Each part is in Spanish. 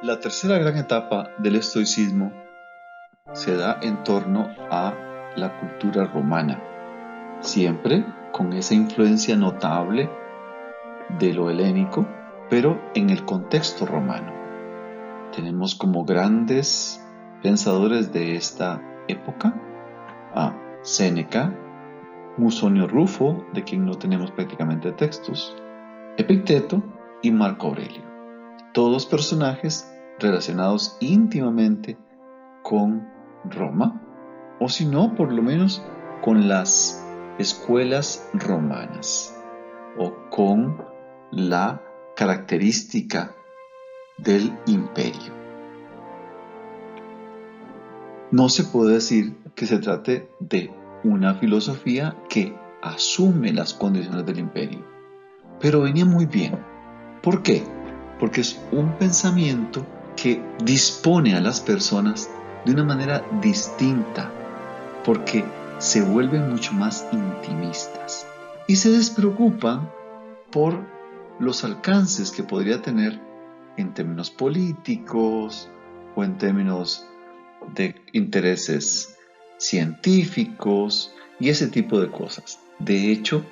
La tercera gran etapa del estoicismo se da en torno a la cultura romana, siempre con esa influencia notable de lo helénico, pero en el contexto romano. Tenemos como grandes pensadores de esta época a Séneca, Musonio Rufo, de quien no tenemos prácticamente textos, Epicteto y Marco Aurelio. Todos personajes relacionados íntimamente con Roma, o si no, por lo menos con las escuelas romanas, o con la característica del imperio. No se puede decir que se trate de una filosofía que asume las condiciones del imperio, pero venía muy bien. ¿Por qué? Porque es un pensamiento que dispone a las personas de una manera distinta, porque se vuelven mucho más intimistas y se despreocupan por los alcances que podría tener en términos políticos o en términos de intereses científicos y ese tipo de cosas. De hecho,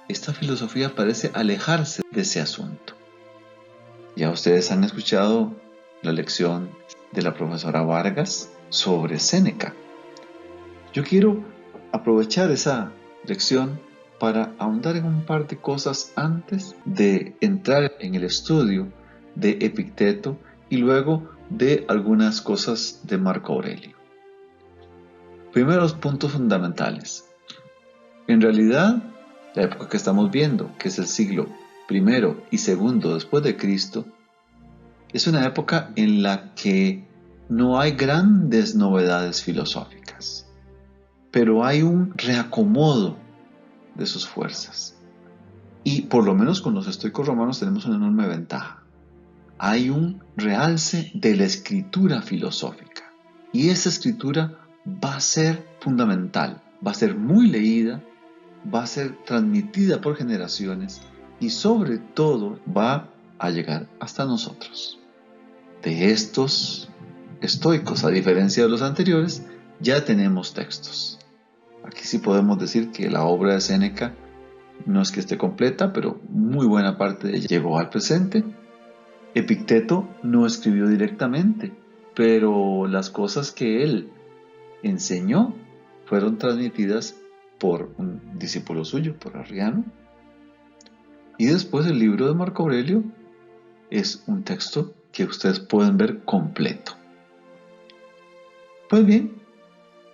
esta filosofía parece alejarse de ese asunto. Ya ustedes han escuchado la lección de la profesora Vargas sobre Séneca. Yo quiero aprovechar esa lección para ahondar en un par de cosas antes de entrar en el estudio de Epicteto y luego de algunas cosas de Marco Aurelio. Primeros puntos fundamentales. En realidad, la época que estamos viendo, que es el siglo I y II después de Cristo, es una época en la que no hay grandes novedades filosóficas, pero hay un reacomodo de sus fuerzas. Y por lo menos con los estoicos romanos tenemos una enorme ventaja. Hay un realce de la escritura filosófica. Y esa escritura va a ser fundamental, va a ser muy leída, va a ser transmitida por generaciones y sobre todo va a llegar hasta nosotros. De estos estoicos, a diferencia de los anteriores, ya tenemos textos. Aquí sí podemos decir que la obra de Séneca no es que esté completa, pero muy buena parte de ella llegó al presente. Epicteto no escribió directamente, pero las cosas que él enseñó fueron transmitidas por un discípulo suyo, por Arriano. Y después el libro de Marco Aurelio es un texto que ustedes pueden ver completo. Pues bien,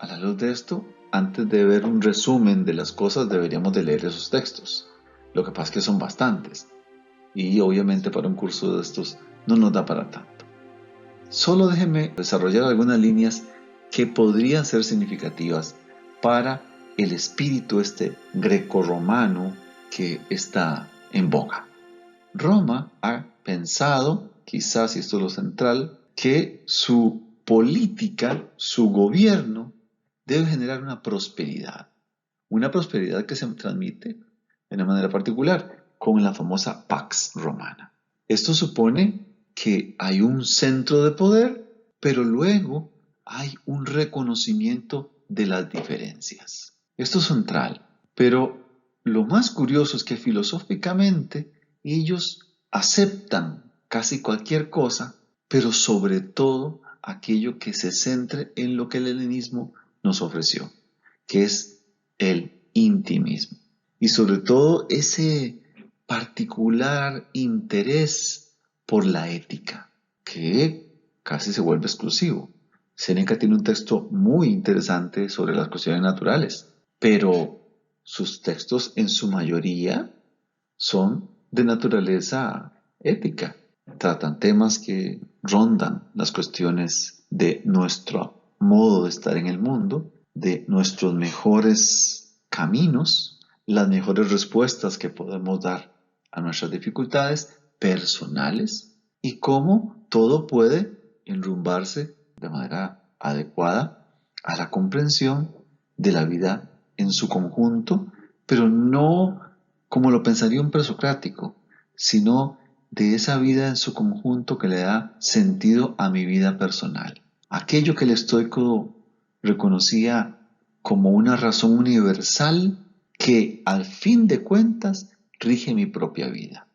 a la luz de esto, antes de ver un resumen de las cosas, deberíamos de leer esos textos. Lo que pasa es que son bastantes. Y obviamente para un curso de estos no nos da para tanto. Solo déjenme desarrollar algunas líneas que podrían ser significativas para el espíritu grecorromano que está en boga. Roma ha pensado, quizás, y esto es lo central, que su política, su gobierno, debe generar una prosperidad que se transmite de una manera particular con la famosa Pax Romana. Esto supone que hay un centro de poder, pero luego hay un reconocimiento de las diferencias. Esto es central, pero lo más curioso es que filosóficamente ellos aceptan casi cualquier cosa, pero sobre todo aquello que se centre en lo que el helenismo nos ofreció, que es el intimismo. Y sobre todo ese particular interés por la ética, que casi se vuelve exclusivo. Séneca tiene un texto muy interesante sobre las cuestiones naturales, pero sus textos en su mayoría son de naturaleza ética. Tratan temas que rondan las cuestiones de nuestro modo de estar en el mundo, de nuestros mejores caminos, las mejores respuestas que podemos dar a nuestras dificultades personales y cómo todo puede enrumbarse de manera adecuada a la comprensión de la vida en su conjunto, pero no como lo pensaría un presocrático, sino de esa vida en su conjunto que le da sentido a mi vida personal. Aquello que el estoico reconocía como una razón universal que al fin de cuentas rige mi propia vida.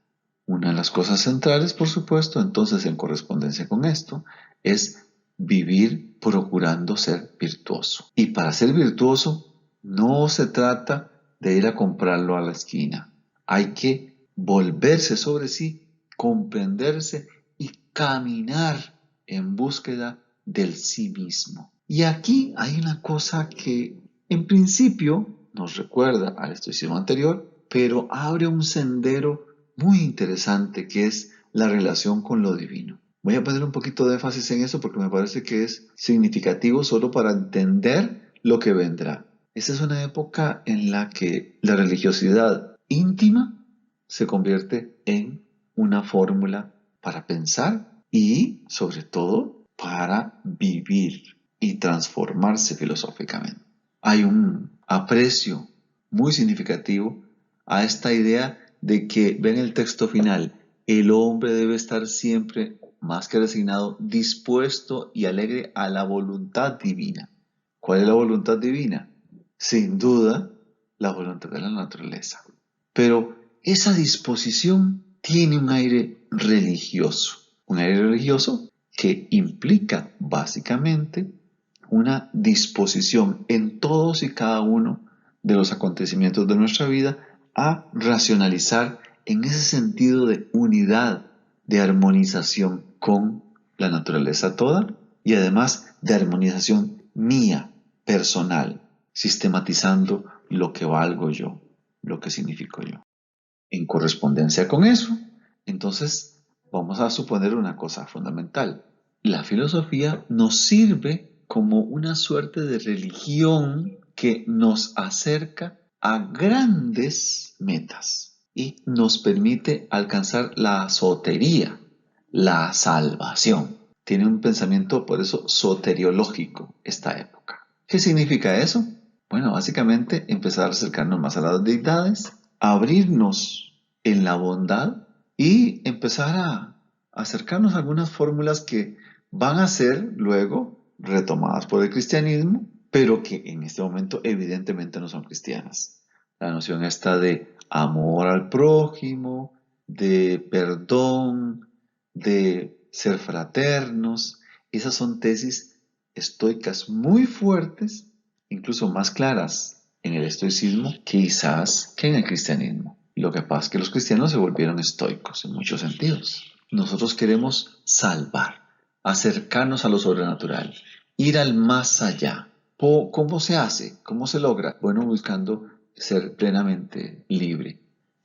Una de las cosas centrales, por supuesto, entonces en correspondencia con esto, es vivir procurando ser virtuoso. Y para ser virtuoso no se trata de ir a comprarlo a la esquina. Hay que volverse sobre sí, comprenderse y caminar en búsqueda del sí mismo. Y aquí hay una cosa que en principio nos recuerda al estoicismo anterior, pero abre un sendero muy interesante que es la relación con lo divino. Voy a poner un poquito de énfasis en eso porque me parece que es significativo solo para entender lo que vendrá. Esta es una época en la que la religiosidad íntima se convierte en una fórmula para pensar y, sobre todo, para vivir y transformarse filosóficamente. Hay un aprecio muy significativo a esta idea de que, ven el texto final, el hombre debe estar siempre más que resignado, dispuesto y alegre a la voluntad divina. ¿Cuál es la voluntad divina? Sin duda, la voluntad de la naturaleza. Pero esa disposición tiene un aire religioso que implica básicamente una disposición en todos y cada uno de los acontecimientos de nuestra vida a racionalizar en ese sentido de unidad, de armonización con la naturaleza toda y además de armonización mía, personal, sistematizando lo que valgo yo, lo que significo yo. En correspondencia con eso, entonces vamos a suponer una cosa fundamental. La filosofía nos sirve como una suerte de religión que nos acerca a grandes metas y nos permite alcanzar la sotería, la salvación. Tiene un pensamiento, por eso, soteriológico esta época. ¿Qué significa eso? Bueno, básicamente empezar a acercarnos más a las deidades, abrirnos en la bondad y empezar a acercarnos a algunas fórmulas que van a ser luego retomadas por el cristianismo, pero que en este momento evidentemente no son cristianas. La noción esta de amor al prójimo, de perdón, de ser fraternos, esas son tesis estoicas muy fuertes, incluso más claras en el estoicismo quizás que en el cristianismo. Lo que pasa es que los cristianos se volvieron estoicos en muchos sentidos. Nosotros queremos salvar, acercarnos a lo sobrenatural, ir al más allá. ¿Cómo se hace? ¿Cómo se logra? Bueno, buscando ser plenamente libre,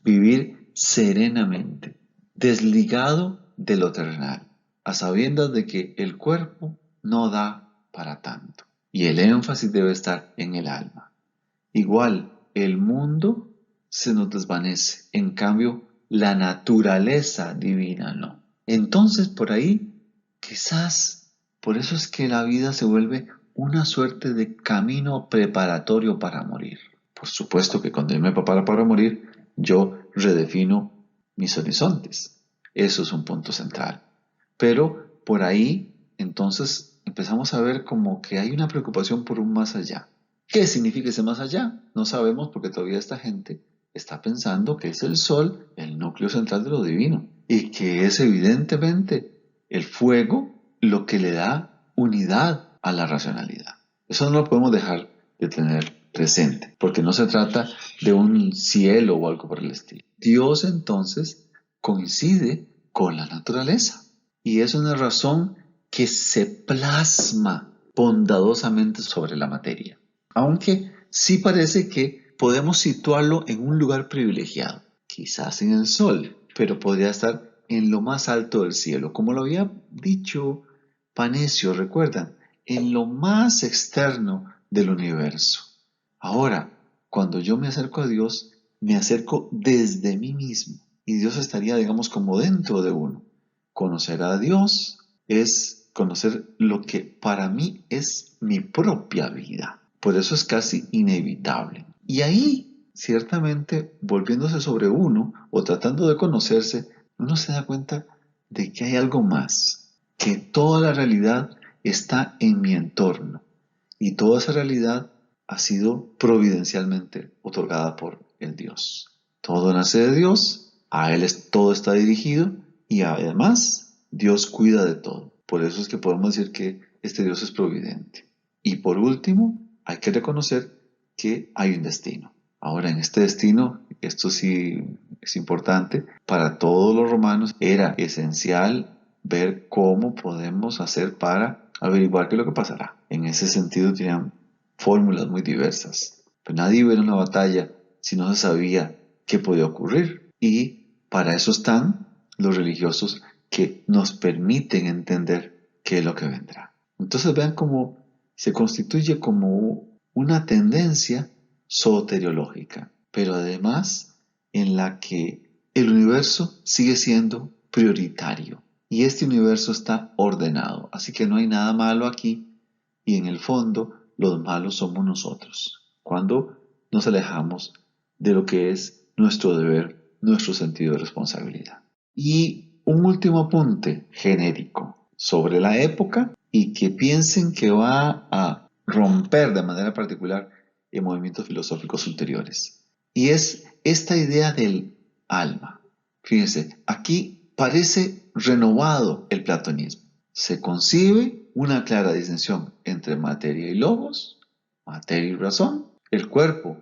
vivir serenamente, desligado de lo terrenal, a sabiendas de que el cuerpo no da para tanto y el énfasis debe estar en el alma. Igual, el mundo se nos desvanece, en cambio, la naturaleza divina no. Entonces, por ahí, quizás, por eso es que la vida se vuelve una suerte de camino preparatorio para morir. Por supuesto que cuando yo me preparo para morir, yo redefino mis horizontes. Eso es un punto central. Pero por ahí, entonces, empezamos a ver como que hay una preocupación por un más allá. ¿Qué significa ese más allá? No sabemos porque todavía esta gente está pensando que es el sol el núcleo central de lo divino y que es evidentemente el fuego lo que le da unidad a la racionalidad. Eso no lo podemos dejar de tener presente porque no se trata de un cielo o algo por el estilo. Dios entonces coincide con la naturaleza y es una razón que se plasma bondadosamente sobre la materia. Aunque sí parece que podemos situarlo en un lugar privilegiado, quizás en el sol, pero podría estar en lo más alto del cielo, como lo había dicho Panecio, recuerdan, en lo más externo del universo. Ahora, cuando yo me acerco a Dios, me acerco desde mí mismo y Dios estaría, digamos, como dentro de uno. Conocer a Dios es conocer lo que para mí es mi propia vida. Por eso es casi inevitable. Y ahí, ciertamente, volviéndose sobre uno o tratando de conocerse, uno se da cuenta de que hay algo más, que toda la realidad está en mi entorno y toda esa realidad ha sido providencialmente otorgada por el Dios. Todo nace de Dios, a Él todo está dirigido y además Dios cuida de todo. Por eso es que podemos decir que este Dios es providente. Y por último, hay que reconocer que hay un destino. Ahora, en este destino, esto sí es importante, para todos los romanos era esencial ver cómo podemos hacer para averiguar qué es lo que pasará. En ese sentido tenían fórmulas muy diversas. Pero nadie iba a una batalla si no se sabía qué podía ocurrir. Y para eso están los religiosos que nos permiten entender qué es lo que vendrá. Entonces vean cómo se constituye como una tendencia soteriológica, pero además en la que el universo sigue siendo prioritario y este universo está ordenado, así que no hay nada malo aquí y en el fondo los malos somos nosotros cuando nos alejamos de lo que es nuestro deber, nuestro sentido de responsabilidad. Y un último apunte genérico sobre la época y que piensen que va a romper de manera particular en movimientos filosóficos ulteriores. Y es esta idea del alma. Fíjense, aquí parece renovado el platonismo. Se concibe una clara distinción entre materia y logos, materia y razón. El cuerpo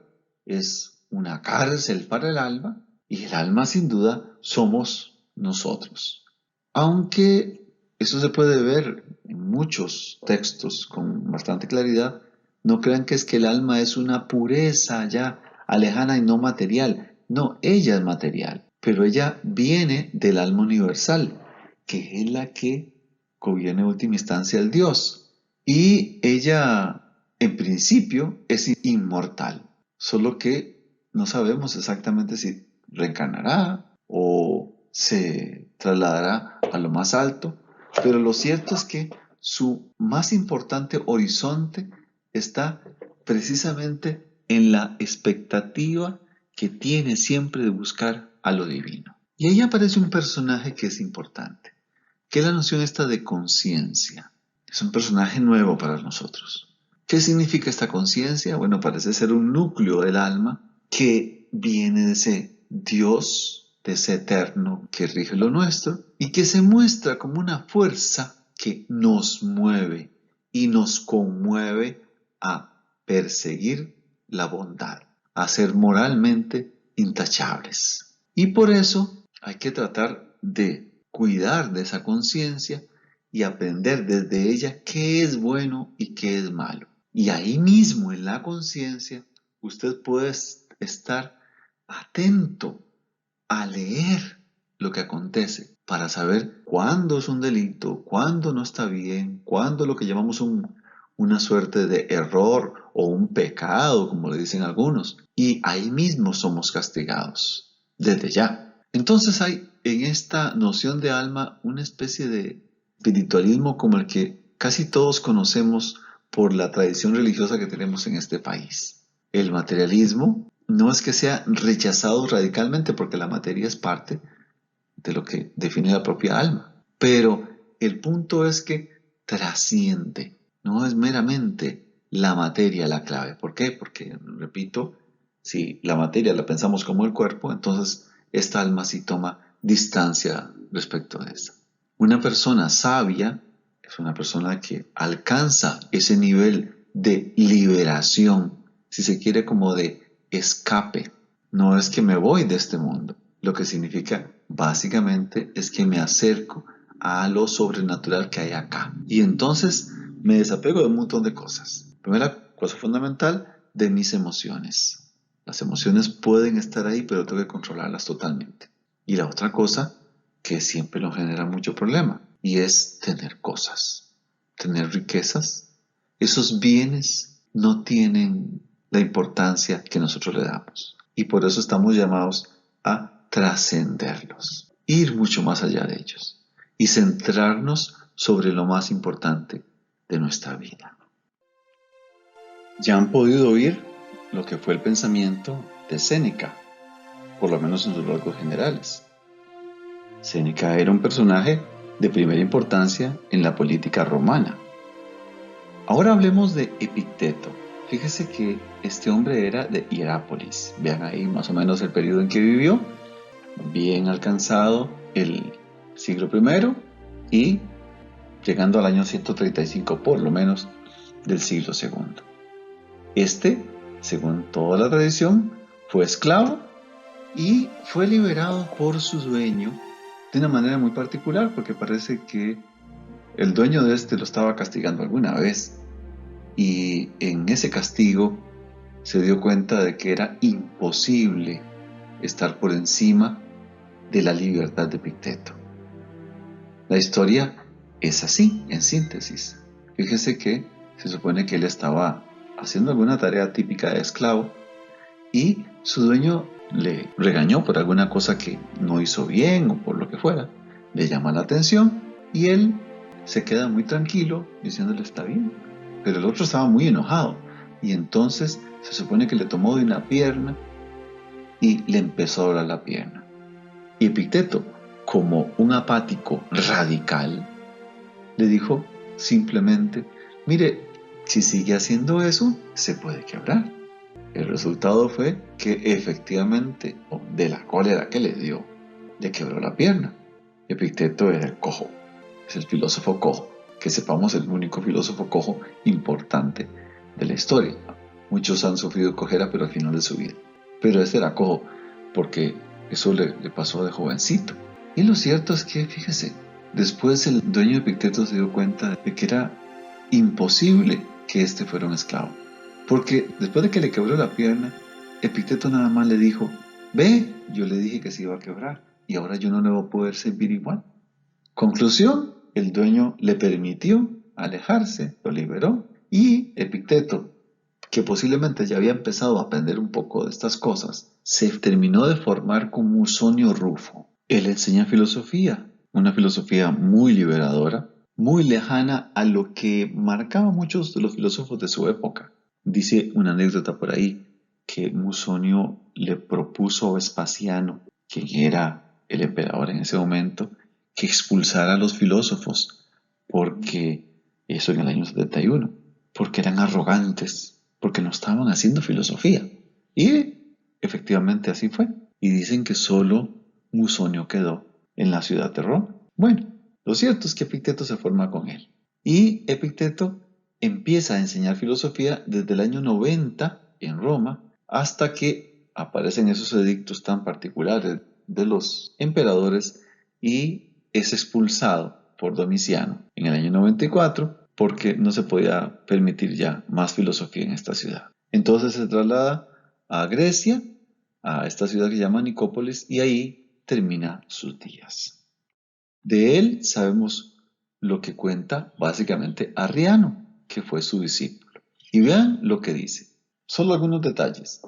es una cárcel para el alma y el alma sin duda somos nosotros. Aunque eso se puede ver en muchos textos con bastante claridad, no crean que es que el alma es una pureza ya lejana y no material. No, ella es material, pero ella viene del alma universal, que es la que gobierna en última instancia el Dios. Y ella, en principio, es inmortal, solo que no sabemos exactamente si reencarnará o se trasladará a lo más alto, pero lo cierto es que su más importante horizonte está precisamente en la expectativa que tiene siempre de buscar a lo divino. Y ahí aparece un personaje que es importante, que es la noción esta de conciencia. Es un personaje nuevo para nosotros. ¿Qué significa esta conciencia? Bueno, parece ser un núcleo del alma que viene de ese Dios, de ese eterno que rige lo nuestro y que se muestra como una fuerza que nos mueve y nos conmueve a perseguir la bondad, a ser moralmente intachables. Y por eso hay que tratar de cuidar de esa conciencia y aprender desde ella qué es bueno y qué es malo. Y ahí mismo en la conciencia usted puede estar atento a leer lo que acontece para saber cuándo es un delito, cuándo no está bien, cuándo lo que llamamos una suerte de error o un pecado, como le dicen algunos. Y ahí mismo somos castigados, desde ya. Entonces hay en esta noción de alma una especie de espiritualismo como el que casi todos conocemos por la tradición religiosa que tenemos en este país. El materialismo no es que sea rechazado radicalmente porque la materia es parte de lo que define la propia alma, pero el punto es que trasciende, no es meramente la materia la clave. ¿Por qué? Porque, repito, si la materia la pensamos como el cuerpo, entonces esta alma sí toma distancia respecto de esa. Una persona sabia es una persona que alcanza ese nivel de liberación, si se quiere, como de escape. No es que me voy de este mundo, lo que significa básicamente es que me acerco a lo sobrenatural que hay acá. Y entonces me desapego de un montón de cosas. Primera cosa fundamental, de mis emociones. Las emociones pueden estar ahí, pero tengo que controlarlas totalmente. Y la otra cosa, que siempre nos genera mucho problema, y es tener cosas, tener riquezas. Esos bienes no tienen la importancia que nosotros le damos. Y por eso estamos llamados a trascenderlos, ir mucho más allá de ellos y centrarnos sobre lo más importante de nuestra vida. Ya han podido oír lo que fue el pensamiento de Séneca, por lo menos en sus rasgos generales. Séneca era un personaje de primera importancia en la política romana. Ahora hablemos de Epicteto. Fíjese que este hombre era de Hierápolis. Vean ahí más o menos el periodo en que vivió. Bien alcanzado el siglo I y llegando al año 135 por lo menos del siglo II. Este, según toda la tradición, fue esclavo y fue liberado por su dueño de una manera muy particular, porque parece que el dueño de este lo estaba castigando alguna vez y en ese castigo se dio cuenta de que era imposible estar por encima de la libertad de Epicteto. La historia es así, en síntesis. Fíjese que se supone que él estaba haciendo alguna tarea típica de esclavo y su dueño le regañó por alguna cosa que no hizo bien o por lo que fuera. Le llama la atención y él se queda muy tranquilo diciéndole está bien. Pero el otro estaba muy enojado y entonces se supone que le tomó de una pierna y le empezó a doblar la pierna. Y Epicteto, como un apático radical, le dijo simplemente, mire, si sigue haciendo eso, se puede quebrar. El resultado fue que efectivamente, de la cólera que le dio, le quebró la pierna. Epicteto era el cojo, es el filósofo cojo, que sepamos el único filósofo cojo importante de la historia. Muchos han sufrido cojera, pero al final de su vida. Pero este era cojo, porque eso le pasó de jovencito. Y lo cierto es que, fíjese, después el dueño de Epicteto se dio cuenta de que era imposible que este fuera un esclavo. Porque después de que le quebró la pierna, Epicteto nada más le dijo, ve, yo le dije que se iba a quebrar y ahora yo no le voy a poder servir igual. Conclusión, el dueño le permitió alejarse, lo liberó y Epicteto, que posiblemente ya había empezado a aprender un poco de estas cosas, se terminó de formar con Musonio Rufo. Él enseña filosofía, una filosofía muy liberadora, muy lejana a lo que marcaba muchos de los filósofos de su época. Dice una anécdota por ahí que Musonio le propuso a Vespasiano, quien era el emperador en ese momento, que expulsara a los filósofos, porque eso en el año 71, porque eran arrogantes, porque no estaban haciendo filosofía. Y efectivamente así fue. Y dicen que solo Musonio quedó en la ciudad de Roma. Bueno, lo cierto es que Epicteto se forma con él. Y Epicteto empieza a enseñar filosofía desde el año 90 en Roma hasta que aparecen esos edictos tan particulares de los emperadores y es expulsado por Domiciano en el año 94 porque no se podía permitir ya más filosofía en esta ciudad. Entonces se traslada a Grecia, a esta ciudad que se llama Nicópolis, y ahí termina sus días. De él sabemos lo que cuenta básicamente Arriano, que fue su discípulo. Y vean lo que dice. Solo algunos detalles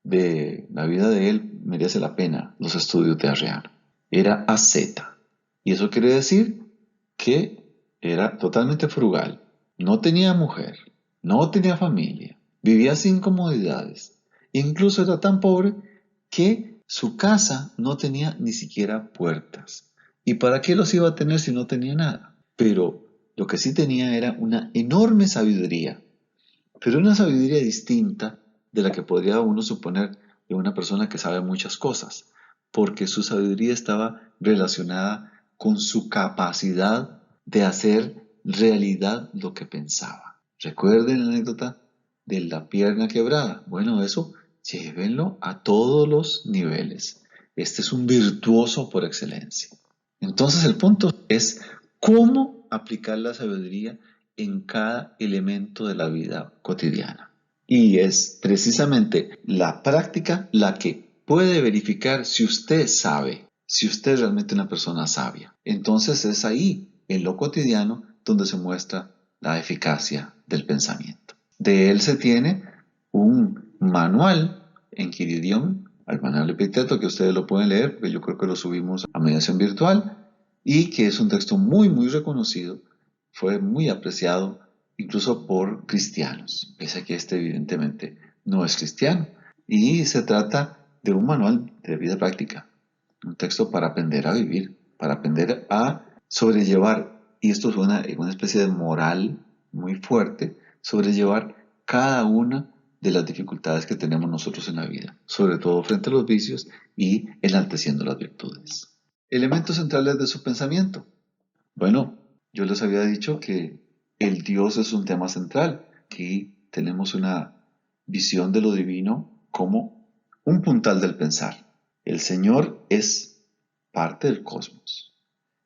de la vida de él merece la pena los estudios de Arriano. Era asceta, y eso quiere decir que era totalmente frugal. No tenía mujer, no tenía familia, vivía sin comodidades. Incluso era tan pobre que su casa no tenía ni siquiera puertas. ¿Y para qué los iba a tener si no tenía nada? Pero lo que sí tenía era una enorme sabiduría, pero una sabiduría distinta de la que podría uno suponer de una persona que sabe muchas cosas, porque su sabiduría estaba relacionada con su capacidad de hacer realidad lo que pensaba. ¿Recuerden la anécdota de la pierna quebrada? Bueno, eso llévenlo a todos los niveles. Este es un virtuoso por excelencia. Entonces el punto es cómo aplicar la sabiduría en cada elemento de la vida cotidiana. Y es precisamente la práctica la que puede verificar si usted sabe, si usted es realmente una persona sabia. Entonces es ahí, en lo cotidiano, donde se muestra la eficacia del pensamiento. De él se tiene un manual en Quiridión, al manual de Epicteto, que ustedes lo pueden leer, porque yo creo que lo subimos a mediación virtual, y que es un texto muy, muy reconocido, fue muy apreciado incluso por cristianos, pese a que este evidentemente no es cristiano. Y se trata de un manual de vida práctica, un texto para aprender a vivir, para aprender a sobrellevar, y esto es una especie de moral muy fuerte, sobrellevar cada una de las dificultades que tenemos nosotros en la vida, sobre todo frente a los vicios y enalteciendo las virtudes. Elementos centrales de su pensamiento. Bueno, yo les había dicho que el Dios es un tema central. Aquí tenemos una visión de lo divino como un puntal del pensar. El Señor es parte del cosmos,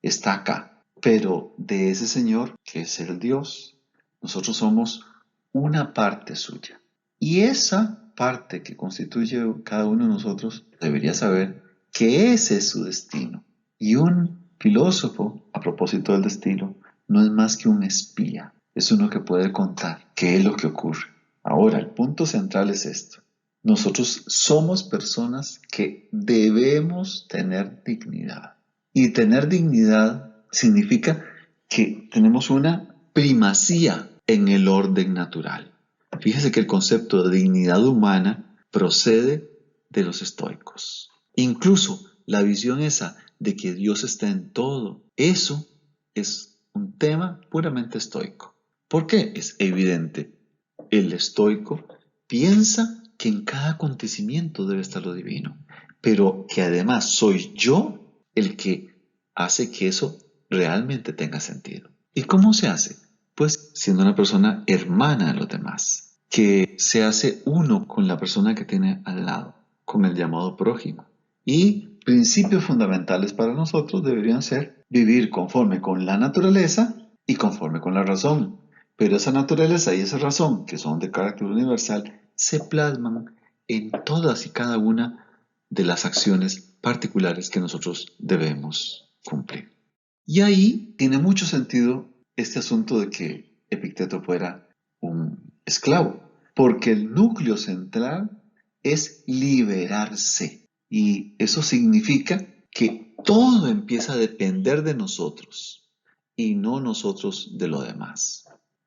está acá, pero de ese Señor, que es el Dios, nosotros somos una parte suya. Y esa parte que constituye cada uno de nosotros debería saber que ese es su destino. Y un filósofo, a propósito del destino, no es más que un espía. Es uno que puede contar qué es lo que ocurre. Ahora, el punto central es esto. Nosotros somos personas que debemos tener dignidad. Y tener dignidad significa que tenemos una primacía en el orden natural. Fíjese que el concepto de dignidad humana procede de los estoicos. Incluso la visión esa de que Dios está en todo, eso es un tema puramente estoico. ¿Por qué? Es evidente. El estoico piensa que en cada acontecimiento debe estar lo divino, pero que además soy yo el que hace que eso realmente tenga sentido. ¿Y cómo se hace? Pues siendo una persona hermana de los demás, que se hace uno con la persona que tiene al lado, con el llamado prójimo. Y principios fundamentales para nosotros deberían ser vivir conforme con la naturaleza y conforme con la razón. Pero esa naturaleza y esa razón, que son de carácter universal, se plasman en todas y cada una de las acciones particulares que nosotros debemos cumplir. Y ahí tiene mucho sentido este asunto de que Epicteto fuera un esclavo, porque el núcleo central es liberarse. Y eso significa que todo empieza a depender de nosotros y no nosotros de lo demás.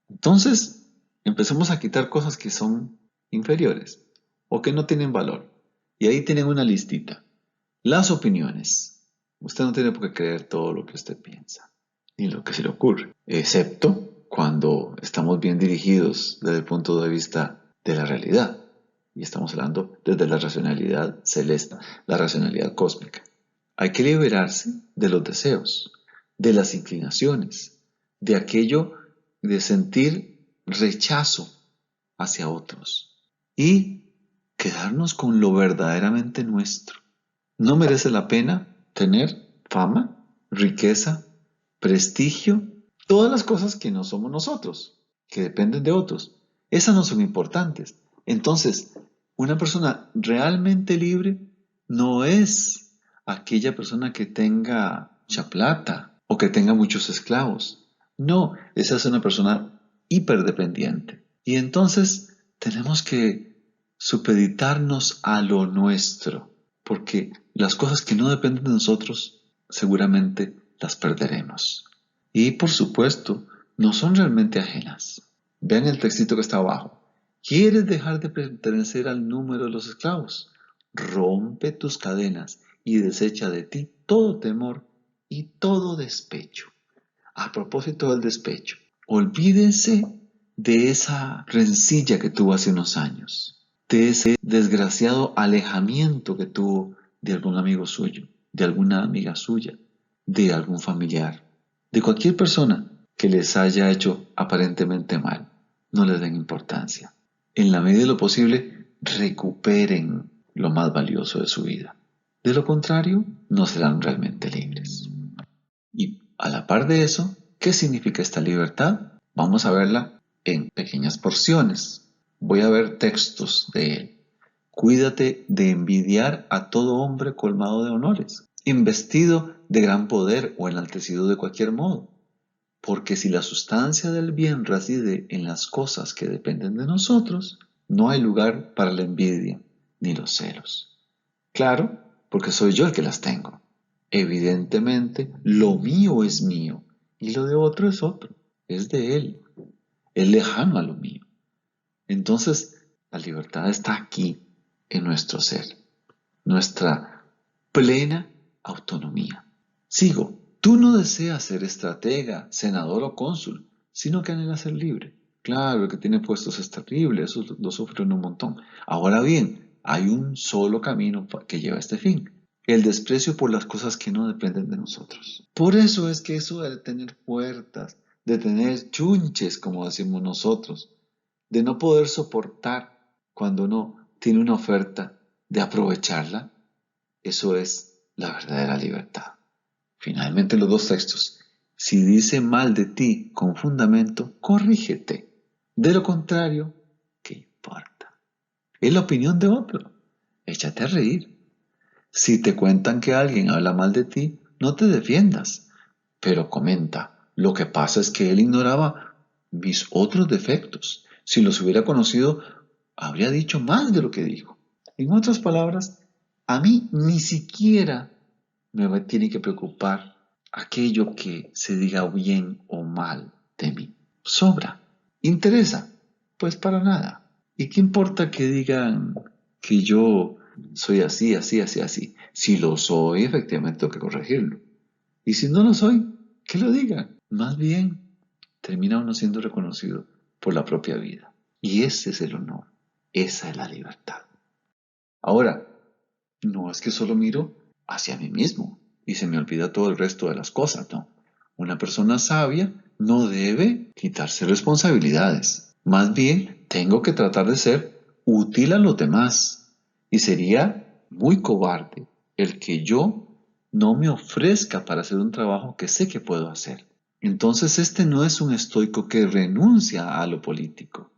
Entonces, empecemos a quitar cosas que son inferiores o que no tienen valor. Y ahí tienen una listita. Las opiniones. Usted no tiene por qué creer todo lo que usted piensa, ni lo que se le ocurre, excepto cuando estamos bien dirigidos desde el punto de vista de la realidad. Y estamos hablando desde la racionalidad celeste, la racionalidad cósmica. Hay que liberarse de los deseos, de las inclinaciones, de aquello de sentir rechazo hacia otros y quedarnos con lo verdaderamente nuestro. No merece la pena tener fama, riqueza, prestigio, todas las cosas que no somos nosotros, que dependen de otros. Esas no son importantes. Entonces, una persona realmente libre no es aquella persona que tenga mucha plata o que tenga muchos esclavos. No, esa es una persona hiperdependiente. Y entonces tenemos que supeditarnos a lo nuestro, porque las cosas que no dependen de nosotros seguramente las perderemos. Y por supuesto, no son realmente ajenas. Vean el textito que está abajo. ¿Quieres dejar de pertenecer al número de los esclavos? Rompe tus cadenas y desecha de ti todo temor y todo despecho. A propósito del despecho, olvídense de esa rencilla que tuvo hace unos años, de ese desgraciado alejamiento que tuvo de algún amigo suyo, de alguna amiga suya, de algún familiar, de cualquier persona que les haya hecho aparentemente mal. No les den importancia. En la medida de lo posible, recuperen lo más valioso de su vida. De lo contrario, no serán realmente libres. Y a la par de eso, ¿qué significa esta libertad? Vamos a verla en pequeñas porciones. Voy a ver textos de él. Cuídate de envidiar a todo hombre colmado de honores, investido de gran poder o enaltecido de cualquier modo. Porque si la sustancia del bien reside en las cosas que dependen de nosotros, no hay lugar para la envidia ni los celos. Claro, porque soy yo el que las tengo. Evidentemente, lo mío es mío y lo de otro es otro, es de él, es lejano a lo mío. Entonces, la libertad está aquí, en nuestro ser, nuestra plena autonomía. Sigo. Tú no deseas ser estratega, senador o cónsul, sino que anhelas ser libre. Claro, el que tiene puestos es terrible, eso lo sufren un montón. Ahora bien, hay un solo camino que lleva a este fin: el desprecio por las cosas que no dependen de nosotros. Por eso es que eso de tener puertas, de tener chunches, como decimos nosotros, de no poder soportar cuando uno tiene una oferta, de aprovecharla, eso es la verdadera libertad. Finalmente, los dos textos: si dice mal de ti con fundamento, corrígete. De lo contrario, ¿qué importa? Es la opinión de otro. Échate a reír. Si te cuentan que alguien habla mal de ti, no te defiendas, pero comenta: lo que pasa es que él ignoraba mis otros defectos. Si los hubiera conocido, habría dicho más de lo que dijo. En otras palabras, a mí ni siquiera me tiene que preocupar aquello que se diga bien o mal de mí. Sobra. ¿Interesa? Pues para nada. ¿Y qué importa que digan que yo soy así, así, así, así? Si lo soy, efectivamente tengo que corregirlo. Y si no lo soy, que lo digan. Más bien, termina uno siendo reconocido por la propia vida. Y ese es el honor. Esa es la libertad. Ahora, no es que solo miro hacia mí mismo y se me olvida todo el resto de las cosas, no. Una persona sabia no debe quitarse responsabilidades. Más bien, tengo que tratar de ser útil a los demás. Y sería muy cobarde el que yo no me ofrezca para hacer un trabajo que sé que puedo hacer. Entonces, este no es un estoico que renuncia a lo político.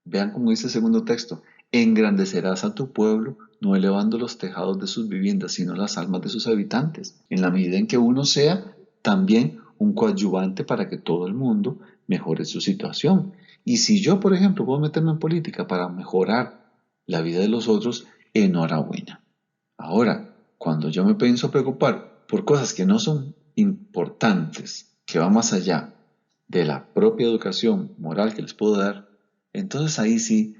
Vean cómo dice el segundo texto: engrandecerás a tu pueblo, no elevando los tejados de sus viviendas, sino las almas de sus habitantes, en la medida en que uno sea también un coadyuvante para que todo el mundo mejore su situación. Y si yo, por ejemplo, puedo meterme en política para mejorar la vida de los otros, enhorabuena. Ahora, cuando yo me pienso preocupar por cosas que no son importantes, que van más allá de la propia educación moral que les puedo dar, entonces ahí sí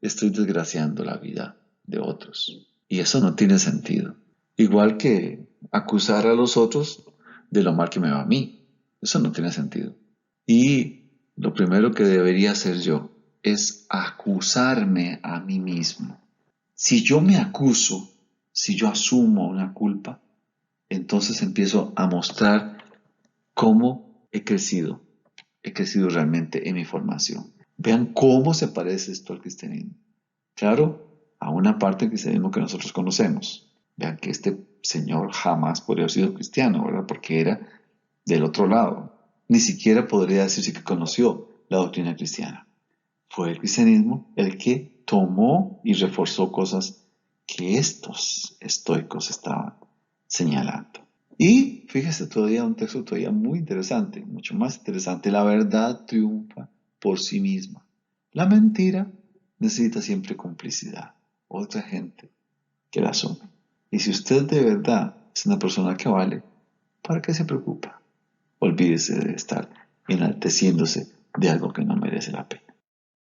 estoy desgraciando la vida de otros. Y eso no tiene sentido. Igual que acusar a los otros de lo mal que me va a mí. Eso no tiene sentido. Y lo primero que debería hacer yo es acusarme a mí mismo. Si yo me acuso, si yo asumo una culpa, entonces empiezo a mostrar cómo he crecido. He crecido realmente en mi formación. Vean cómo se parece esto al cristianismo. Claro, a una parte del cristianismo que nosotros conocemos. Vean que este señor jamás podría haber sido cristiano, ¿verdad? Porque era del otro lado. Ni siquiera podría decirse que conoció la doctrina cristiana. Fue el cristianismo el que tomó y reforzó cosas que estos estoicos estaban señalando. Y fíjese todavía un texto todavía muy interesante, mucho más interesante: la verdad triunfa por sí misma. La mentira necesita siempre complicidad, otra gente que la asume. Y si usted de verdad es una persona que vale, ¿para qué se preocupa? Olvídese de estar enalteciéndose de algo que no merece la pena.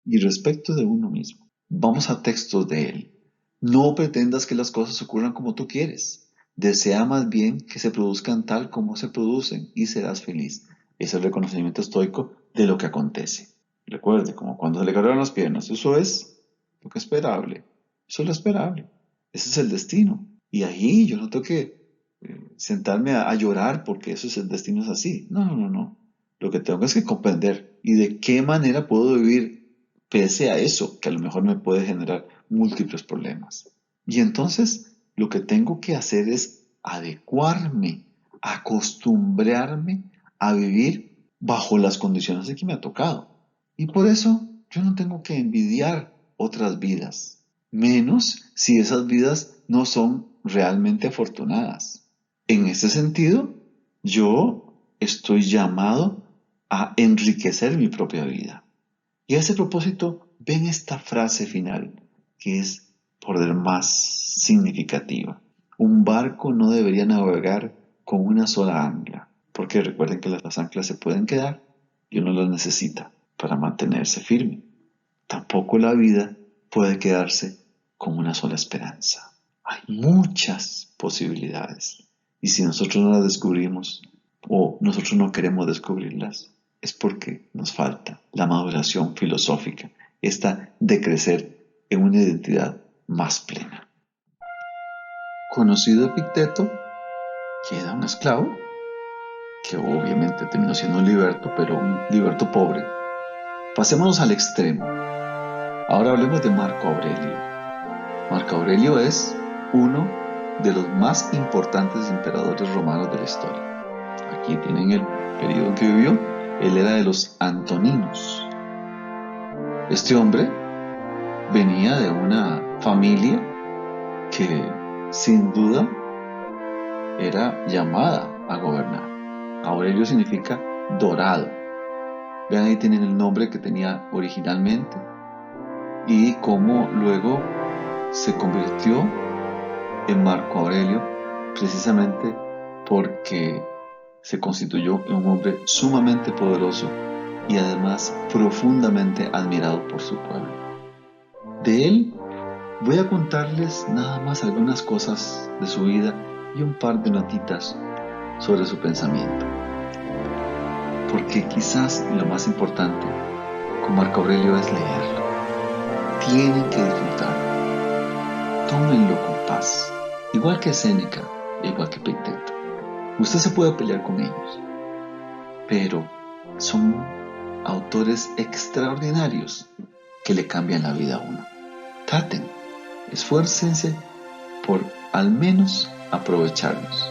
Y respecto de uno mismo, vamos a textos de él. No pretendas que las cosas ocurran como tú quieres. Desea más bien que se produzcan tal como se producen y serás feliz. Es el reconocimiento estoico de lo que acontece. Recuerde, como cuando se le cargaron las piernas, eso es lo que es esperable. Eso es lo esperable. Ese es el destino. Y ahí yo no tengo que sentarme a llorar porque eso es el destino, es así. No, no, no, no. Lo que tengo es que comprender y de qué manera puedo vivir pese a eso, que a lo mejor me puede generar múltiples problemas. Y entonces lo que tengo que hacer es adecuarme, acostumbrarme a vivir bajo las condiciones de que me ha tocado. Y por eso yo no tengo que envidiar otras vidas, menos si esas vidas no son realmente afortunadas. En ese sentido, yo estoy llamado a enriquecer mi propia vida. Y a ese propósito, ven esta frase final, que es por demás significativa. Un barco no debería navegar con una sola ancla, porque recuerden que las anclas se pueden quedar y uno las necesita para mantenerse firme. Tampoco la vida puede quedarse con una sola esperanza. Hay muchas posibilidades y si nosotros no las descubrimos, o nosotros no queremos descubrirlas, es porque nos falta la maduración filosófica, esta de crecer en una identidad más plena. Conocido Epicteto, queda un esclavo, que obviamente terminó siendo un liberto, pero un liberto pobre. Pasémonos al extremo. Ahora hablemos de Marco Aurelio. Marco Aurelio es uno de los más importantes emperadores romanos de la historia. Aquí tienen el periodo en que vivió. Él era de los Antoninos. Este hombre venía de una familia que sin duda era llamada a gobernar. Aurelio significa dorado. Vean, ahí tienen el nombre que tenía originalmente y cómo luego se convirtió en Marco Aurelio, precisamente porque se constituyó en un hombre sumamente poderoso y además profundamente admirado por su pueblo. De él voy a contarles nada más algunas cosas de su vida y un par de notitas sobre su pensamiento. Porque quizás lo más importante con Marco Aurelio es leerlo. Tienen que disfrutarlo. Tómenlo con paz. Igual que Séneca, igual que Epicteto. Usted se puede pelear con ellos, pero son autores extraordinarios que le cambian la vida a uno. Traten, esfuércense por al menos aprovecharlos.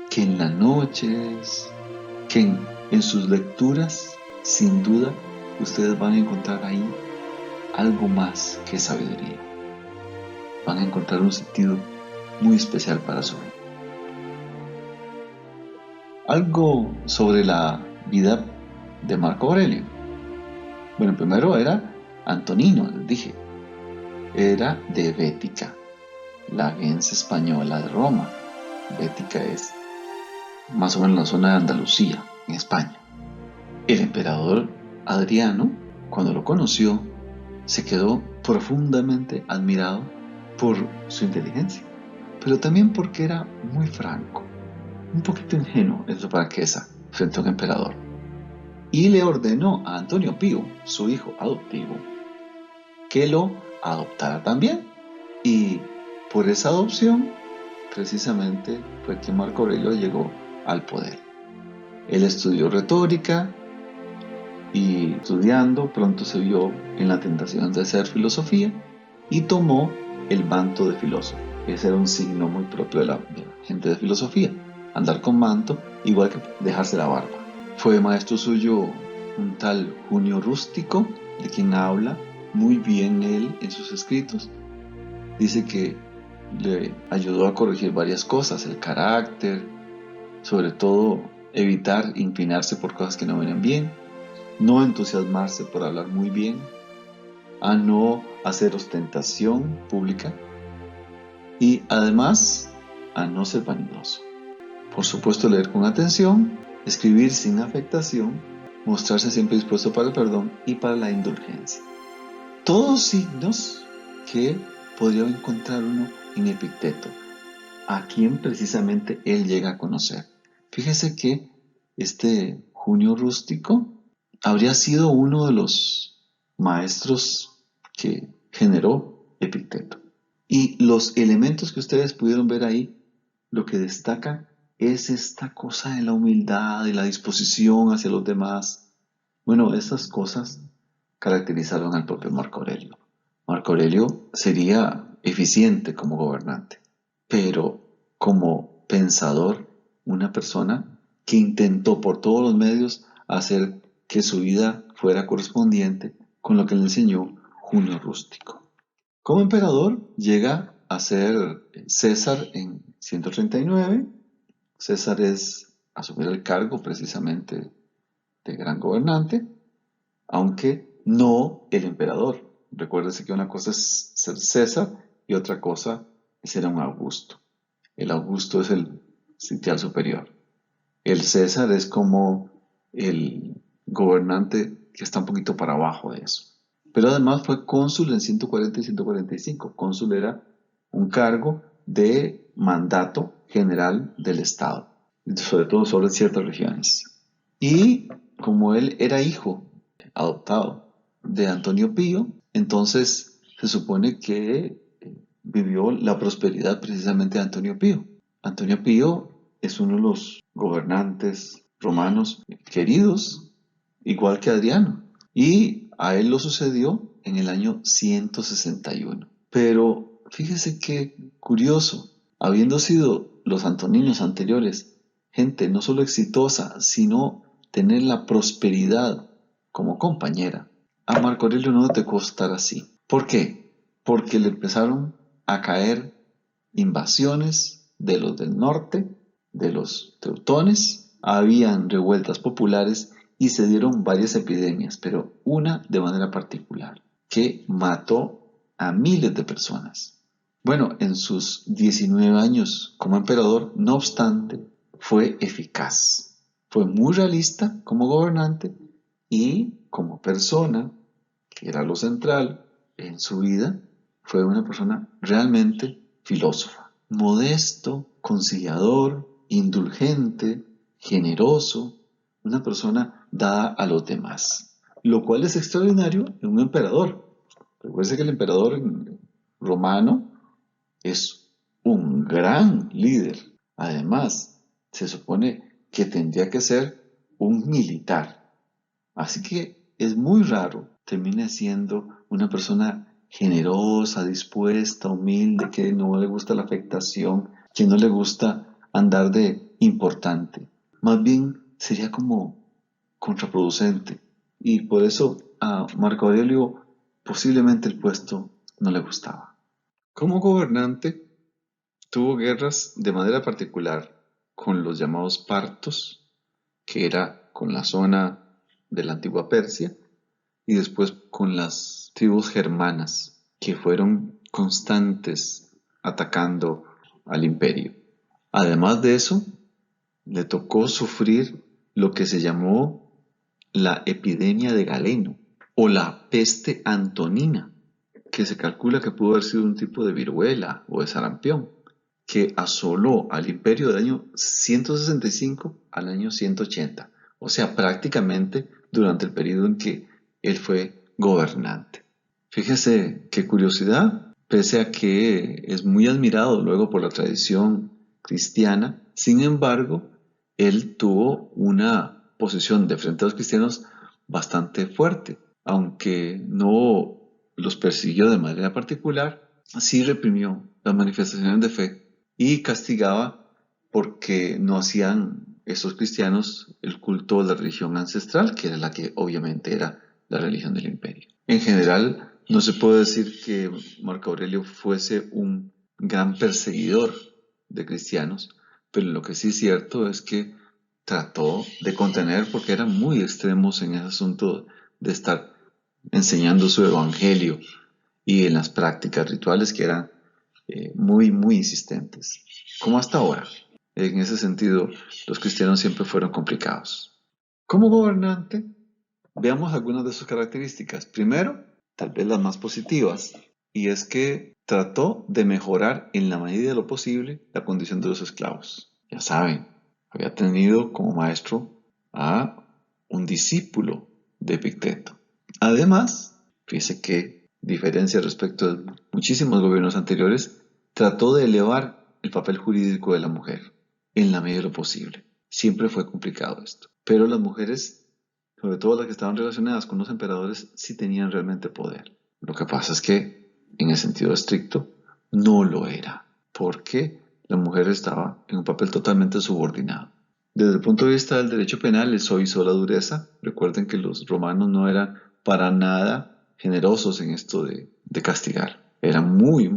Que en las noches, que en sus lecturas, sin duda, ustedes van a encontrar ahí algo más que sabiduría. Van a encontrar un sentido muy especial para su vida. Algo sobre la vida de Marco Aurelio. Bueno, primero era Antonino, les dije. Era de Bética, la gens española de Roma. Bética es más o menos la zona de Andalucía, en España. El emperador Adriano, cuando lo conoció, se quedó profundamente admirado por su inteligencia, pero también porque era muy franco, un poquito ingenuo en su franqueza frente a un emperador. Y le ordenó a Antonio Pío, su hijo adoptivo, que lo adoptara también. Y por esa adopción, precisamente, fue que Marco Aurelio llegó al poder. Él estudió retórica y estudiando pronto se vio en la tentación de hacer filosofía y tomó el manto de filósofo. Ese era un signo muy propio de la gente de filosofía, andar con manto, igual que dejarse la barba. Fue maestro suyo un tal Junio Rústico, de quien habla muy bien él en sus escritos. Dice que le ayudó a corregir varias cosas, el carácter, sobre todo evitar inclinarse por cosas que no venían bien, no entusiasmarse por hablar muy bien, a no hacer ostentación pública y además a no ser vanidoso. Por supuesto, leer con atención, escribir sin afectación, mostrarse siempre dispuesto para el perdón y para la indulgencia. Todos signos que podría encontrar uno en Epicteto, a quien precisamente él llega a conocer. Fíjese que este Junio Rústico habría sido uno de los maestros que generó Epicteto. Y los elementos que ustedes pudieron ver ahí, lo que destaca es esta cosa de la humildad, de la disposición hacia los demás. Bueno, esas cosas caracterizaron al propio Marco Aurelio. Marco Aurelio sería eficiente como gobernante, pero como pensador, una persona que intentó por todos los medios hacer que su vida fuera correspondiente con lo que le enseñó Junio Rústico. Como emperador llega a ser César en 139. César es asumir el cargo precisamente de gran gobernante, aunque no el emperador. Recuérdese que una cosa es ser César y otra cosa es ser un Augusto. El Augusto es el sitial superior. El César es como el gobernante que está un poquito para abajo de eso. Pero además fue cónsul en 140 y 145. Cónsul era un cargo de mandato general del Estado. sobre todo solo en ciertas regiones. Y como él era hijo adoptado de Antonio Pío, entonces se supone que vivió la prosperidad precisamente de Antonio Pío. Antonio Pío es uno de los gobernantes romanos queridos, igual que Adriano, y a él lo sucedió en el año 161. Pero fíjese qué curioso, habiendo sido los antoninos anteriores gente no solo exitosa, sino tener la prosperidad como compañera, a Marco Aurelio no le tocó estar así. ¿Por qué? Porque le empezaron a caer invasiones de los del norte, de los teutones, habían revueltas populares y se dieron varias epidemias, pero una de manera particular, que mató a miles de personas. Bueno, en sus 19 años como emperador, no obstante, fue eficaz. Fue muy realista como gobernante y como persona, que era lo central en su vida, fue una persona realmente filósofa, modesto, conciliador, indulgente, generoso, una persona dada a los demás, lo cual es extraordinario en un emperador. Recuerde que el emperador romano es un gran líder. Además, se supone que tendría que ser un militar. Así que es muy raro termine siendo una persona generosa, dispuesta, humilde, que no le gusta la afectación, que no le gusta andar de importante. Más bien sería como contraproducente. Y por eso a Marco Aurelio posiblemente el puesto no le gustaba. Como gobernante, tuvo guerras de manera particular con los llamados partos, que era con la zona de la antigua Persia, y después con las tribus germanas, que fueron constantes atacando al imperio. Además de eso, le tocó sufrir lo que se llamó la epidemia de Galeno o la peste antonina, que se calcula que pudo haber sido un tipo de viruela o de sarampión, que asoló al imperio del año 165 al año 180, o sea, prácticamente durante el periodo en que él fue gobernante. Fíjese qué curiosidad, pese a que es muy admirado luego por la tradición cristiana, sin embargo, él tuvo una posición de frente a los cristianos bastante fuerte, aunque no los persiguió de manera particular, sí reprimió las manifestaciones de fe y castigaba porque no hacían esos cristianos el culto de la religión ancestral, que era la que obviamente era la religión del imperio. En general, no se puede decir que Marco Aurelio fuese un gran perseguidor de cristianos, pero lo que sí es cierto es que trató de contener, porque eran muy extremos en ese asunto de estar enseñando su evangelio y en las prácticas rituales que eran muy insistentes, como hasta ahora. En ese sentido, los cristianos siempre fueron complicados. Como gobernante, veamos algunas de sus características. Primero, tal vez las más positivas, y es que trató de mejorar en la medida de lo posible la condición de los esclavos. Ya saben, había tenido como maestro a un discípulo de Epicteto. Además, fíjese que, diferencia respecto de muchísimos gobiernos anteriores, trató de elevar el papel jurídico de la mujer en la medida de lo posible. Siempre fue complicado esto. Pero las mujeres, sobre todo las que estaban relacionadas con los emperadores, sí tenían realmente poder. Lo que pasa es que, en el sentido estricto, no lo era, porque la mujer estaba en un papel totalmente subordinado. Desde el punto de vista del derecho penal, eso hizo la dureza. Recuerden que los romanos no eran para nada generosos en esto de castigar. Eran muy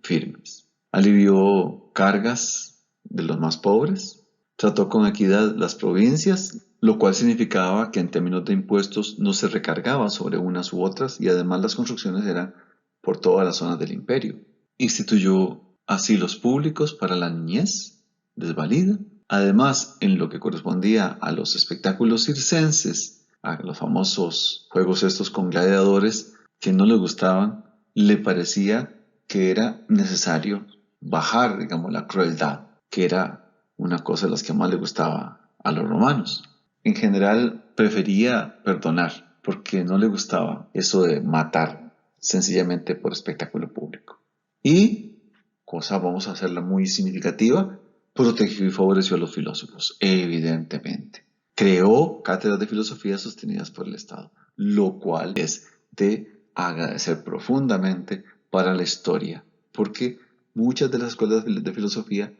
firmes. Alivió cargas de los más pobres. Trató con equidad las provincias, lo cual significaba que en términos de impuestos no se recargaba sobre unas u otras y además las construcciones eran por todas las zonas del imperio. Instituyó asilos públicos para la niñez desvalida. Además, en lo que correspondía a los espectáculos circenses, a los famosos juegos estos con gladiadores que no le gustaban, le parecía que era necesario bajar, digamos, la crueldad, que era una cosa de las que más le gustaba a los romanos. En general prefería perdonar porque no le gustaba eso de matar sencillamente por espectáculo público. Y, cosa vamos a hacerla muy significativa, protegió y favoreció a los filósofos, evidentemente. Creó cátedras de filosofía sostenidas por el Estado, lo cual es de agradecer profundamente para la historia, porque muchas de las escuelas de filosofía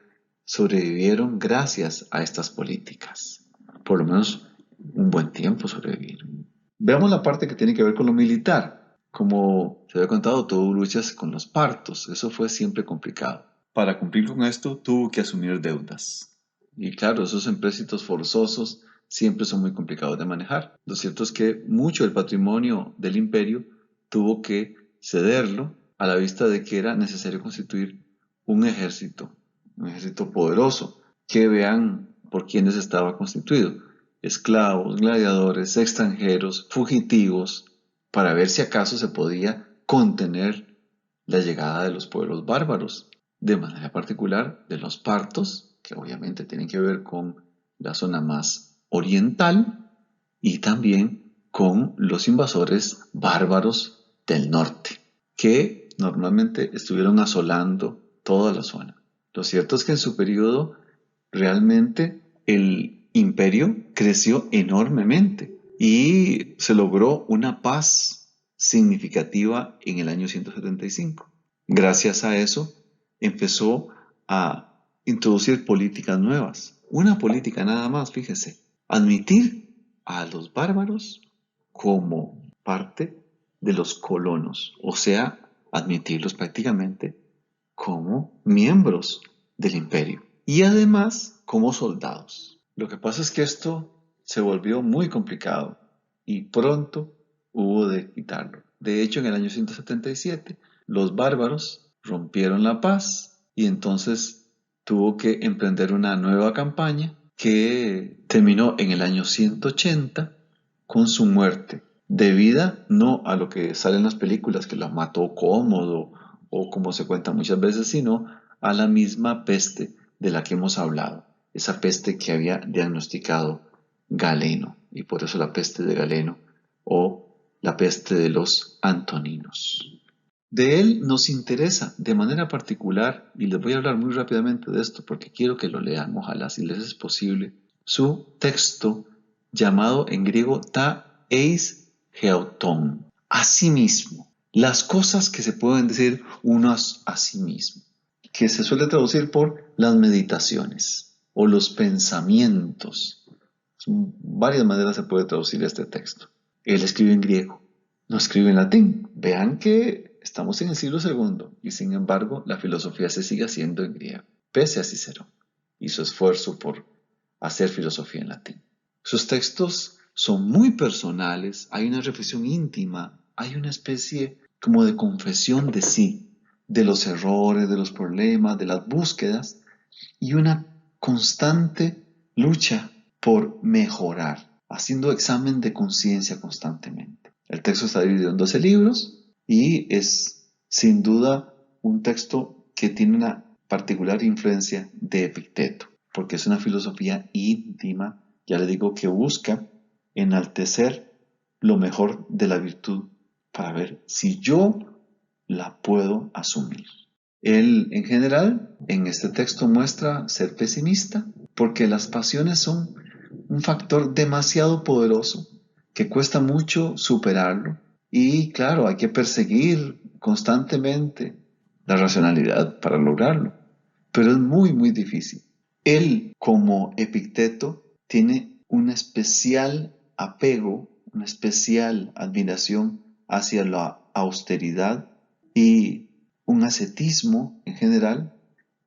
sobrevivieron gracias a estas políticas. Por lo menos un buen tiempo sobrevivieron. Veamos la parte que tiene que ver con lo militar. Como se había contado, tuvo luchas con los partos. Eso fue siempre complicado. Para cumplir con esto, tuvo que asumir deudas. Y claro, esos empréstitos forzosos siempre son muy complicados de manejar. Lo cierto es que mucho del patrimonio del imperio tuvo que cederlo a la vista de que era necesario constituir un ejército poderoso, que vean por quiénes estaba constituido: esclavos, gladiadores, extranjeros, fugitivos, para ver si acaso se podía contener la llegada de los pueblos bárbaros, de manera particular de los partos, que obviamente tienen que ver con la zona más oriental, y también con los invasores bárbaros del norte, que normalmente estuvieron asolando toda la zona. Lo cierto es que en su periodo realmente el imperio creció enormemente y se logró una paz significativa en el año 175. Gracias a eso empezó a introducir políticas nuevas. Una política nada más, fíjese: admitir a los bárbaros como parte de los colonos, o sea, admitirlos prácticamente como miembros del imperio y además como soldados. Lo que pasa es que esto se volvió muy complicado y pronto hubo de quitarlo. De hecho, en el año 177, los bárbaros rompieron la paz y entonces tuvo que emprender una nueva campaña que terminó en el año 180 con su muerte, debida no a lo que sale en las películas, que la mató Cómodo o como se cuenta muchas veces, sino a la misma peste de la que hemos hablado, esa peste que había diagnosticado Galeno, y por eso la peste de Galeno o la peste de los Antoninos. De él nos interesa de manera particular, y les voy a hablar muy rápidamente de esto porque quiero que lo lean, ojalá si les es posible, su texto llamado en griego ta eis geoton, asimismo, las cosas que se pueden decir unas a sí mismo, que se suele traducir por las meditaciones o los pensamientos. Son varias maneras se puede traducir este texto. Él escribe en griego, no escribe en latín. Vean que estamos en el siglo II y sin embargo la filosofía se sigue haciendo en griego, pese a Cicerón y su esfuerzo por hacer filosofía en latín. Sus textos son muy personales, hay una reflexión íntima, hay una especie como de confesión de sí, de los errores, de los problemas, de las búsquedas y una constante lucha por mejorar, haciendo examen de conciencia constantemente. El texto está dividido en 12 libros y es sin duda un texto que tiene una particular influencia de Epicteto, porque es una filosofía íntima, ya le digo, que busca enaltecer lo mejor de la virtud para ver si yo la puedo asumir. Él, en general, en este texto muestra ser pesimista porque las pasiones son un factor demasiado poderoso que cuesta mucho superarlo y, claro, hay que perseguir constantemente la racionalidad para lograrlo, pero es muy, muy difícil. Él, como Epicteto, tiene un especial apego, una especial admiración hacia la austeridad y un ascetismo en general,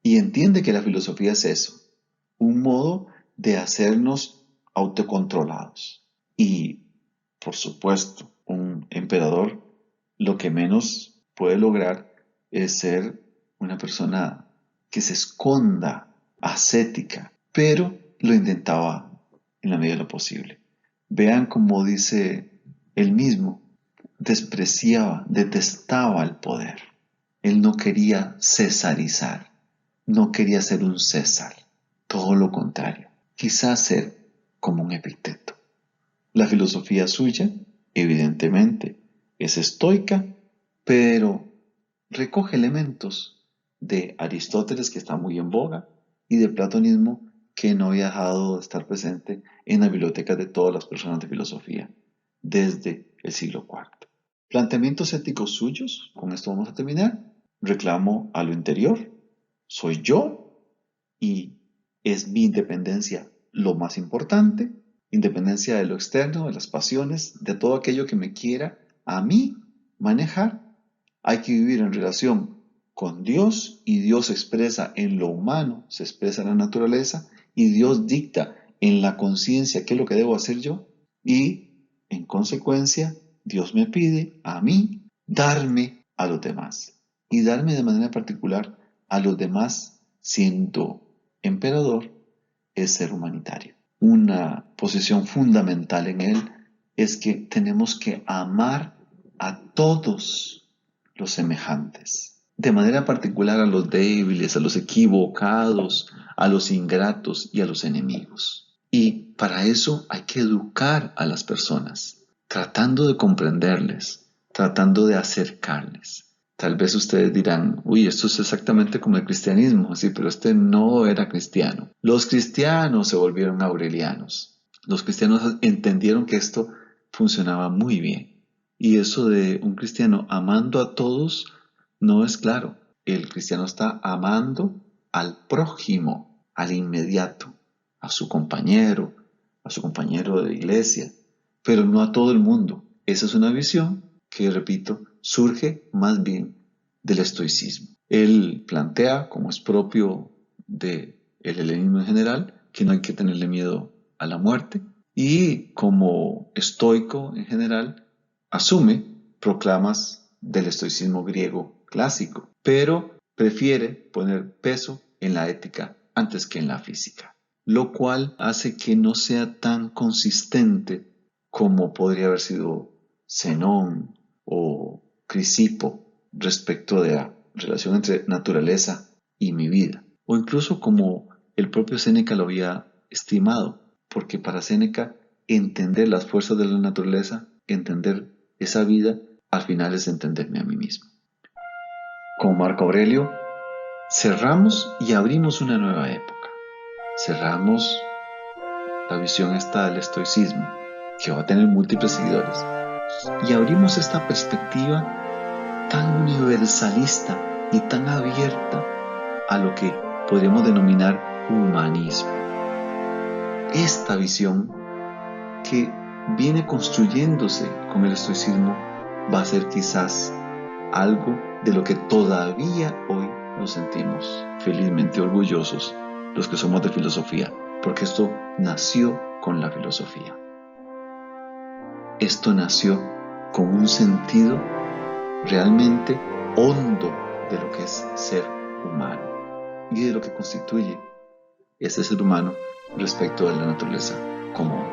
y entiende que la filosofía es eso, un modo de hacernos autocontrolados. Y, por supuesto, un emperador lo que menos puede lograr es ser una persona que se esconda, ascética, pero lo intentaba en la medida de lo posible. Vean cómo dice él mismo: despreciaba, detestaba el poder. Él no quería cesarizar, no quería ser un César. Todo todo lo contrario, quizás ser como un Epicteto. La filosofía suya, evidentemente, es estoica, pero recoge elementos de Aristóteles, que está muy en boga, y de platonismo, que no había dejado de estar presente en la biblioteca de todas las personas de filosofía desde el siglo IV. Planteamientos éticos suyos, con esto vamos a terminar. Reclamo a lo interior, soy yo y es mi independencia lo más importante, independencia de lo externo, de las pasiones, de todo aquello que me quiera a mí manejar. Hay que vivir en relación con Dios y Dios se expresa en lo humano, se expresa en la naturaleza y Dios dicta en la conciencia qué es lo que debo hacer yo y en consecuencia Dios me pide a mí darme a los demás y darme de manera particular a los demás siendo emperador es ser humanitario. Una posición fundamental en él es que tenemos que amar a todos los semejantes, de manera particular a los débiles, a los equivocados, a los ingratos y a los enemigos. Y para eso hay que educar a las personas, tratando de comprenderles, tratando de acercarles. Tal vez ustedes dirán, uy, esto es exactamente como el cristianismo, sí, pero este no era cristiano. Los cristianos se volvieron aurelianos. Los cristianos entendieron que esto funcionaba muy bien. Y eso de un cristiano amando a todos no es claro. El cristiano está amando al prójimo, al inmediato, a su compañero de iglesia, pero no a todo el mundo. Esa es una visión que, repito, surge más bien del estoicismo. Él plantea, como es propio del helenismo en general, que no hay que tenerle miedo a la muerte, y como estoico en general, asume proclamas del estoicismo griego clásico, pero prefiere poner peso en la ética antes que en la física, lo cual hace que no sea tan consistente como podría haber sido Zenón o Crisipo respecto de la relación entre naturaleza y mi vida, o incluso como el propio Séneca lo había estimado, porque para Séneca entender las fuerzas de la naturaleza, entender esa vida, al final es entenderme a mí mismo. Con Marco Aurelio cerramos y abrimos una nueva época. Cerramos la visión esta del estoicismo, que va a tener múltiples seguidores, y abrimos esta perspectiva tan universalista y tan abierta a lo que podríamos denominar humanismo. Esta visión que viene construyéndose con el estoicismo va a ser quizás algo de lo que todavía hoy nos sentimos felizmente orgullosos los que somos de filosofía, porque esto nació con la filosofía. Esto nació con un sentido realmente hondo de lo que es ser humano y de lo que constituye ese ser humano respecto de la naturaleza común.